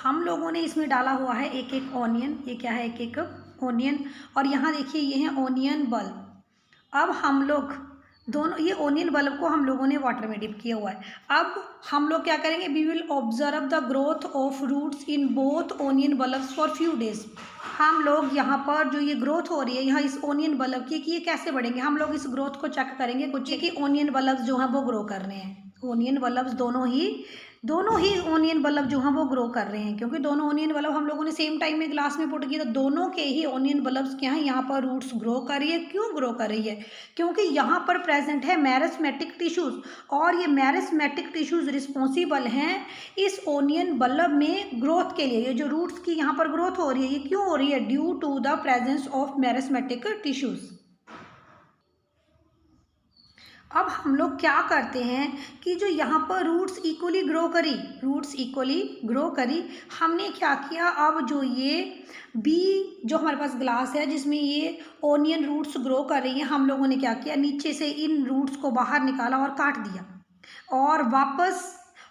हम लोगों ने इसमें डाला हुआ है एक एक ऑनियन। ये क्या है? एक एक ऑनियन। और यहाँ देखिए ये है ऑनियन बल्ब। अब हम लोग दोनों ये ऑनियन बल्ब को हम लोगों ने वाटर में डिप किया हुआ है। अब हम लोग क्या करेंगे? We will observe the growth of roots in both onion bulbs for few days. हम लोग यहाँ पर जो ये ग्रोथ हो रही है यहाँ इस ऑनियन बल्ब की कि ये कैसे बढ़ेंगे, हम लोग इस ग्रोथ को चेक करेंगे कुछ कि ऑनियन बल्ब्स जो हैं वो ग्रो कर रहे हैं। ऑनियन बल्ब्स दोनों ही ऑनियन बल्ब जो हैं वो ग्रो कर रहे हैं, क्योंकि दोनों ऑनियन बल्ब हम लोगों ने सेम टाइम में ग्लास में पुट किया, तो दोनों के ही ऑनियन बल्ब्स क्या हैं यहाँ पर रूट्स ग्रो कर रही है। क्यों ग्रो कर रही है? क्योंकि यहाँ पर प्रेजेंट है मेरिस्मेटिक टिश्यूज, और ये मेरिस्मेटिक टिश्यूज रिस्पॉन्सिबल हैं इस ऑनियन बल्ब में ग्रोथ के लिए। ये जो रूट्स की यहाँ पर ग्रोथ हो रही है ये क्यों हो रही है? Due to the presence of meristematic tissues. अब हम लोग क्या करते हैं कि जो यहाँ पर रूट्स इक्वली ग्रो करी, हमने क्या किया? अब जो ये जो हमारे पास ग्लास है जिसमें ये ऑनियन रूट्स ग्रो कर रही हैं, हम लोगों ने क्या किया? नीचे से इन रूट्स को बाहर निकाला और काट दिया, और वापस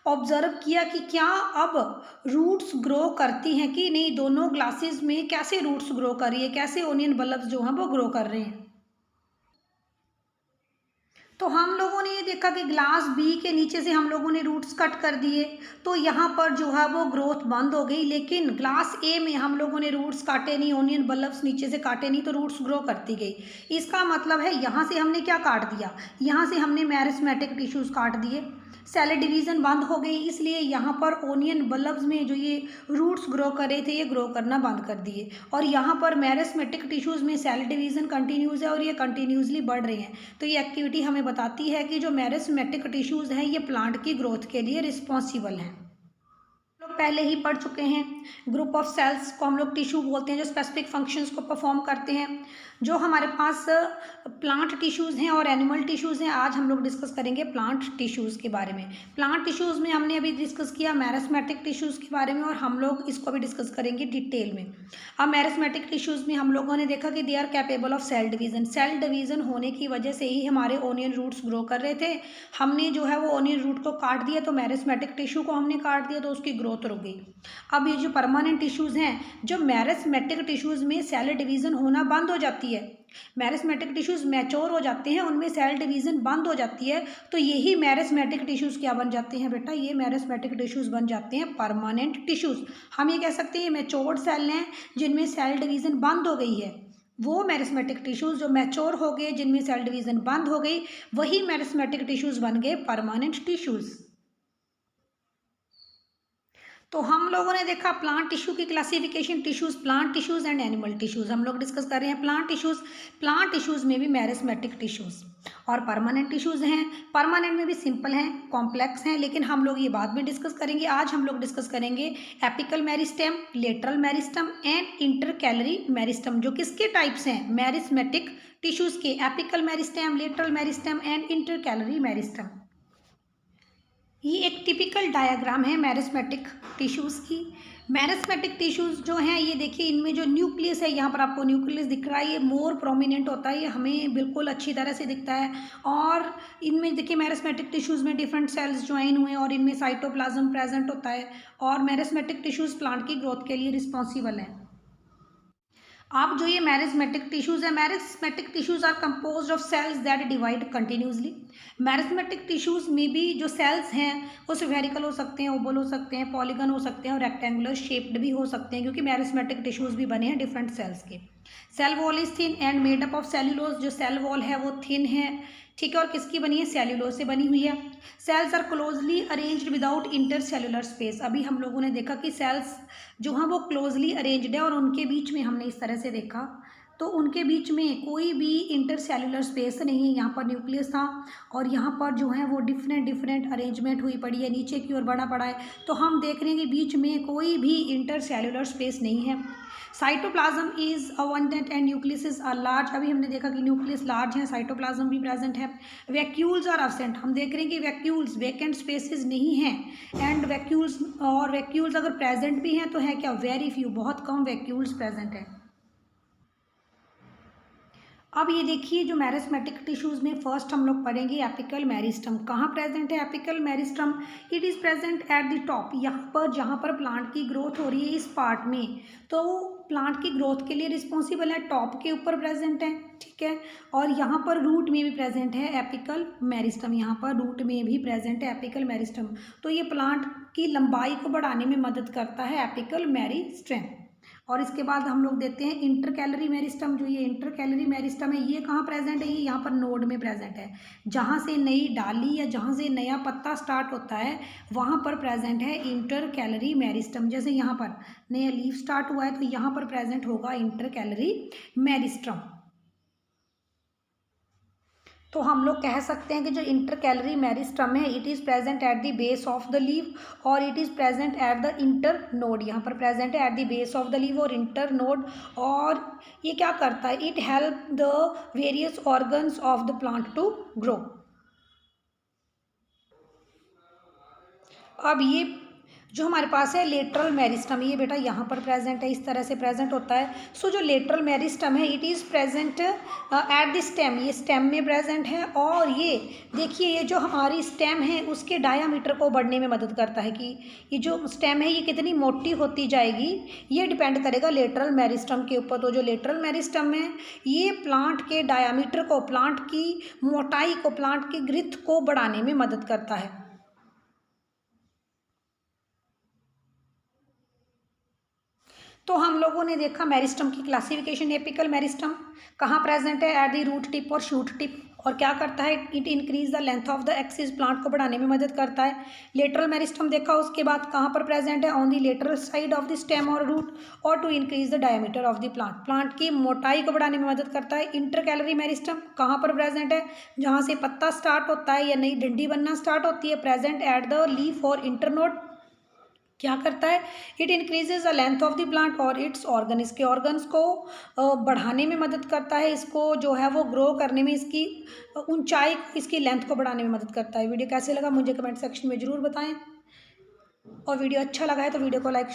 ऑब्जर्व किया कि क्या अब रूट्स ग्रो करती हैं कि नहीं, दोनों ग्लासेस में कैसे रूट्स ग्रो कर रही है, कैसे ऑनियन बल्ब्स जो हैं वो ग्रो कर रहे हैं। तो हम लोगों ने ये देखा कि ग्लास बी के नीचे से हम लोगों ने रूट्स कट कर दिए, तो यहाँ पर जो है वो ग्रोथ बंद हो गई। लेकिन ग्लास ए में हम लोगों ने रूट्स काटे नहीं, ऑनियन बल्ब्स नीचे से काटे नहीं, तो रूट्स ग्रो करती गई। इसका मतलब है यहाँ से हमने क्या काट दिया? यहाँ से हमने मेरिस्मेटिक टिश्यूज़ काट दिए, सेल डिवीज़न बंद हो गई, इसलिए यहाँ पर ऑनियन बल्ब्स में जो ये रूट्स ग्रो कर रहे थे ये ग्रो करना बंद कर दिए। और यहाँ पर मेरिस्मेटिक टिश्यूज़ में सेल डिवीज़न कंटिन्यूस है और ये कंटिन्यूसली बढ़ रहे हैं। तो ये एक्टिविटी हमें बताती है कि जो मेरिस्मेटिक टिश्यूज़ हैं ये प्लांट की ग्रोथ के लिए रिस्पॉन्सिबल हैं। लोग पहले ही पढ़ चुके हैं, ग्रुप ऑफ सेल्स को हम लोग टिश्यू बोलते हैं जो स्पेसिफिक फंक्शंस को परफॉर्म करते हैं। जो हमारे पास प्लांट टिश्यूज़ हैं और एनिमल टिश्यूज़ हैं, आज हम लोग डिस्कस करेंगे प्लांट टिश्यूज़ के बारे में। प्लांट टिश्यूज़ में हमने अभी डिस्कस किया मेरिस्मेटिक टिश्यूज़ के बारे में, और हम लोग इसको भी डिस्कस करेंगे डिटेल में। अब मेरिस्मेटिक टिश्यूज़ में हम लोगों ने देखा कि they are capable of cell division. Cell division होने की वजह से ही हमारे ऑनियन रूट्स ग्रो कर रहे थे। हमने जो है वो ऑनियन रूट को काट दिया, तो मेरिस्मेटिक टिश्यू को हमने काट दिया, तो उसकी ग्रोथ रुक गई। अब ये जो परमानेंट टिश्यूज़ हैं, जो मेरिस्मेटिक टिश्यूज़ में सेल डिवीज़न होना बंद हो जाती है, मेरिस्मेटिक टिश्यूज़ मैच्योर हो जाते हैं, उनमें सेल डिवीज़न बंद हो जाती है, तो यही मेरिस्मेटिक टिश्यूज़ क्या बन जाते हैं बेटा? ये मेरिस्मेटिक टिश्यूज़ बन जाते हैं परमानेंट टिश्यूज़। हम ये कह सकते हैं ये मैच्योर्ड सेल हैं जिनमें सेल डिवीज़न बंद हो गई है। वो मेरिस्मेटिक टिश्यूज़ जो मैच्योर हो गए, जिनमें सेल डिवीज़न बंद हो गई, वही मेरिस्मेटिक टिश्यूज़ बन गए परमानेंट टिश्यूज़। तो हम लोगों ने देखा प्लांट टिश्यू की classification, tissues, plant tissues and animal tissues. हम लोग डिस्कस कर रहे हैं प्लांट टिश्यूज़। प्लांट टिश्यूज़ में भी मेरिस्मेटिक टिश्यूज़ और परमानेंट टिश्यूज़ हैं। परमानेंट में भी सिंपल हैं, कॉम्प्लेक्स हैं, लेकिन हम लोग ये बाद में डिस्कस करेंगे। आज हम लोग डिस्कस करेंगे apical meristem, lateral meristem and intercalary meristem, जो किसके टाइप्स हैं? मेरिस्मेटिक टिश्यूज़ के। Apical meristem, lateral meristem and intercalary meristem. ये एक टिपिकल डायग्राम है मेरिस्मेटिक टिश्यूज़ की। मेरिस्मेटिक टिश्यूज़ जो हैं ये देखिए, इनमें जो न्यूक्लियस है, यहाँ पर आपको न्यूक्लियस दिख रहा है, ये मोर प्रोमिनेंट होता है, ये हमें बिल्कुल अच्छी तरह से दिखता है। और इनमें देखिए मेरिस्मेटिक टिश्यूज़ में डिफरेंट सेल्स ज्वाइन हुए हैं और इनमें साइटोप्लाज्म प्रेजेंट होता है, और मेरिस्मेटिक टिश्यूज़ प्लांट की ग्रोथ के लिए रिस्पॉन्सिबल हैं। अब जो ये मेरिस्मेटिक टिश्यूज़ है, meristematic tissues are composed of cells that divide continuously. Meristematic tissues में भी जो सेल्स हैं वो स्फेरिकल हो सकते हैं, ओवल हो सकते हैं, पॉलीगन हो सकते हैं और रेक्टेंगुलर शेप्ड भी हो सकते हैं, क्योंकि मेरिस्मेटिक टिश्यूज़ भी बने हैं डिफरेंट सेल्स के। Cell wall is thin and made up of cellulose. जो सेल वॉल है वो थिन है, ठीक है, और किसकी बनी है? सेल्यूलोज से बनी हुई है। Cells are closely arranged without intercellular space. अभी हम लोगों ने देखा कि सेल्स जो हैं वो क्लोजली अरेंज्ड है, और उनके बीच में हमने इस तरह से देखा तो उनके बीच में कोई भी इंटरसेल्युलर स्पेस नहीं है। यहाँ पर न्यूक्लियस था और यहाँ पर जो है वो डिफरेंट अरेंजमेंट हुई पड़ी है, नीचे की ओर बढ़ा पड़ा है, तो हम देख रहे हैं कि बीच में कोई भी इंटरसेल्युलर स्पेस नहीं है। Cytoplasm is abundant and nucleus are large. अभी हमने देखा कि न्यूक्लियस लार्ज है, साइटोप्लाज्म भी प्रेजेंट है। Vacuoles are absent. हम देख रहे हैं कि वैक्यूल्स, वैकेंट स्पेसेस नहीं हैं, एंड वैक्यूल्स अगर प्रेजेंट भी हैं तो है क्या? वेरी फ्यू, बहुत कम वैक्यूल्स प्रेजेंट है। अब ये देखिए जो मैरिस्मेटिक टिश्यूज़ में फर्स्ट हम लोग पढ़ेंगे एपिकल मेरिस्टम। कहाँ प्रेजेंट है apical meristem? It is present at the top, यहाँ पर जहाँ पर प्लांट की ग्रोथ हो रही है इस पार्ट में, तो प्लांट की ग्रोथ के लिए रिस्पॉन्सिबल है, टॉप के ऊपर प्रेजेंट है, ठीक है। और यहाँ पर रूट में भी प्रेजेंट है एपिकल मेरिस्टम, यहाँ पर रूट में भी प्रेजेंट है एपिकल मेरिस्टम। तो ये प्लांट की लंबाई को बढ़ाने में मदद करता है एपिकल मेरिस्टम। और इसके बाद हम लोग देते हैं इंटरकैलरी मेरिस्टम। जो ये इंटरकैलरी मेरिस्टम है ये कहाँ प्रेजेंट है? ये यहाँ पर नोड में प्रेजेंट है, जहाँ से नई डाली या जहाँ से नया पत्ता स्टार्ट होता है वहाँ पर प्रेजेंट है इंटरकैलरी मेरिस्टम। जैसे यहाँ पर नया लीफ स्टार्ट हुआ है तो यहाँ पर प्रेजेंट होगा इंटरकैलरी मेरिस्टम। तो हम लोग कह सकते हैं कि जो इंटरकैलरी मेरिस्टम है it is present at the base of the leaf और it is present at the internode. यहाँ पर प्रेजेंट है at the base of the leaf और इंटर नोड। और ये क्या करता है? It help the various organs of the plant to grow. अब ये जो हमारे पास है लेटरल मेरिस्टम, ये बेटा यहाँ पर प्रेजेंट है, इस तरह से प्रेजेंट होता है। सो जो लेटरल मेरिस्टम है it is present at the stem, ये स्टेम में प्रेजेंट है। और ये देखिए ये जो हमारी स्टेम है उसके डायामीटर को बढ़ने में मदद करता है कि ये जो स्टेम है ये कितनी मोटी होती जाएगी, ये डिपेंड करेगा लेटरल मेरिस्टम के ऊपर। तो जो लेटरल मेरिस्टम है ये प्लांट के डायामीटर को, प्लांट की मोटाई को, प्लांट की ग्रिथ को बढ़ाने में मदद करता है। तो हम लोगों ने देखा मेरिस्टम की क्लासिफिकेशन। एपिकल मेरिस्टम कहाँ प्रेजेंट है? एट द रूट टिप और शूट टिप। और क्या करता है? It increase the length of the axis, plant को बढ़ाने में मदद करता है। लेटरल मेरिस्टम देखा, उसके बाद कहाँ पर प्रेजेंट है? On the lateral side of the stem और रूट और to increase the diameter of the plant, plant की मोटाई को बढ़ाने में मदद करता है। इंटरकैलरी मेरिस्टम कहाँ पर प्रेजेंट है? जहाँ से पत्ता स्टार्ट होता है या नई डंडी बनना स्टार्ट होती है, प्रेजेंट एट द लीफ और इंटरनोड। क्या करता है? It increases the length of the plant और इट्स ऑर्गन, इसके ऑर्गन्स को बढ़ाने में मदद करता है, इसको जो है वो ग्रो करने में, इसकी ऊंचाई, इसकी लेंथ को बढ़ाने में मदद करता है। वीडियो कैसे लगा मुझे कमेंट सेक्शन में ज़रूर बताएं और वीडियो अच्छा लगा है तो वीडियो को लाइक